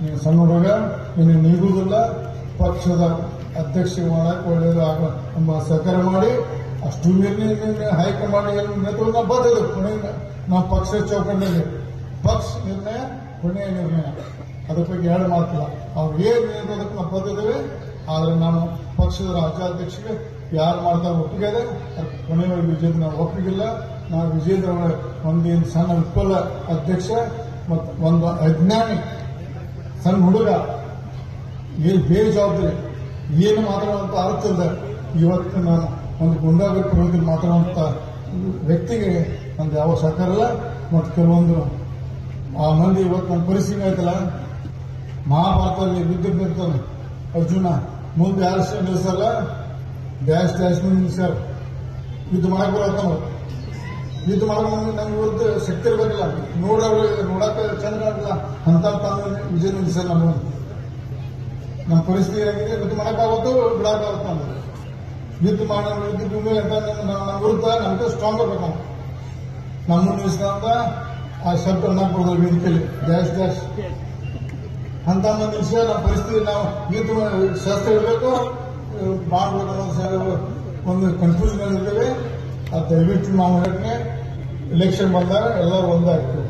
ನೀನು ಸಣ್ಣ ಹುಡುಗ ನೀನು ನೀಗುವುದಿಲ್ಲ, ಪಕ್ಷದ ಅಧ್ಯಕ್ಷ ಮಾಡಕ್ಕೆ ಒಳ್ಳೆಯದು ಆಗ ನಮ್ಮ ಸಹಕಾರ ಮಾಡಿ ಅಷ್ಟು ನಿರ್ಣಯ ಹೈಕಮಾಂಡ್ ನೇತೃತ್ವ ಬರ್ತದೆ. ನಾವು ಪಕ್ಷ ಚೌಕಟ್ಟಿನಲ್ಲಿ ಪಕ್ಷ ನಿರ್ಣಯ ಕೊನೆಯ ನಿರ್ಣಯ, ಅದ್ರ ಬಗ್ಗೆ ಎರಡು ಮಾತಿಲ್ಲ. ಅವ್ರು ಏನು ನಿರ್ಣಯಕ್ಕೆ ನಾವು ಬಂದಿದ್ದೇವೆ, ಆದರೆ ನಾನು ಪಕ್ಷದ ರಾಜ್ಯಾಧ್ಯಕ್ಷರಿಗೆ ಯಾರು ಮಾಡ್ತಾರೆ ಒಪ್ಪಿಗೆ ಇದೆ, ಕೊನೆಯ ವಿಜೇಂದ್ರ ನಾವು ಒಪ್ಪಿಗಿಲ್ಲ. ನಾವು ವಿಜೇಂದ್ರ ಒಂದೇನು ಸಣ್ಣ ವಿಫಲ ಅಧ್ಯಕ್ಷ ಮತ್ತು ಒಂದು ಅಜ್ಞಾನಿ ಸಣ್ಣ ಹುಡುಗ, ಏನು ಬೇಜವಾಬ್ದಾರಿ ಏನು ಮಾತಾಡುವಂತ ಅರ್ಥದ ಇವತ್ತು ನಾನು ಒಂದು ಗುಂಡಾಗರಿ ಪ್ರವೃತ್ತಿ ಮಾತಾಡುವಂತ ವ್ಯಕ್ತಿಗೆ ನಂದು ಯಾವ ಸಹಕಾರ ಇಲ್ಲ. ಮತ್ತು ಕೆಲವೊಂದು ಆ ಮಂದಿ ಇವತ್ತು ನನ್ನ ಪರಿಸ್ಥಿತಿ ಆಯ್ತಲ್ಲ, ಮಹಾಭಾರತದಲ್ಲಿ ಬಿದ್ದಿರ್ತಾನೆ ಅರ್ಜುನ ಮುಂದೆ ಯಾರು ನಿಲ್ಲಿಸಲ್ಲ, ಡ್ಯಾಶ್ ಡ್ಯಾಶ್ ಮುಂದೆ ನಿಲ್ಲಿಸ್ಯಾರ. ಯುದ್ಧ ಮಾಡಕ್ ಬರತ್ತ ನಾವು, ಯುದ್ಧ ಮಾಡೋ ನಮ್ಗೆ ಇವತ್ತು ಶಕ್ತಿ ಇರಬೇಕಲ್ಲ, ನೋಡಕ್ಕೆ ಚಂದ್ರ ಆಗಲ್ಲ ಅಂತ ವಿಜಯ ನಿಲ್ಲಿಸಲ್ಲ. ನಮ್ಮ ಪರಿಸ್ಥಿತಿ ಆಗಿದೆ, ಯುದ್ಧ ಮಾಡಕ್ಕಾಗತ್ತೋ ಬಿಡಕ್ಕಾಗತ್ತ ಅಂದ್ರೆ ಯುದ್ಧ ಭೂಮಿ ಅಂತ ನಮ್ಮ ವಿರುದ್ಧ ನಮ್ಗೆ ಸ್ಟ್ರಾಂಗ್ ಇರ್ಬೇಕು. ನಾವು ನಮ್ಮ ನಿಲ್ಲಿಸ್ಕೊಂಡ ಆ ಶಬ್ದ ಅನ್ನಕ್ಕೆ ವೇದಿಕೆಯಲ್ಲಿ ಡ್ಯಾಶ್ ಡ್ಯಾಶ್ ಅಂತ ನಿಲ್ಲಿಸ ನಮ್ಮ ಪರಿಸ್ಥಿತಿ ನಾವು ಯುದ್ಧ ಶಾಸ್ತ್ರ ಇರಬೇಕು, ಮಾಡಬೇಕು ಅನ್ನೋ ಒಂದು ಕನ್ಫ್ಯೂಷನ್ ಇರ್ತೇವೆ. ಅದು ದಯವಿಟ್ಟು ನಾವು ಹೇಳಿದ್ರೆ ಎಲೆಕ್ಷನ್ ಬಂದಾಗ ಎಲ್ಲರೂ ಒಂದಾಗ್ತೇವೆ.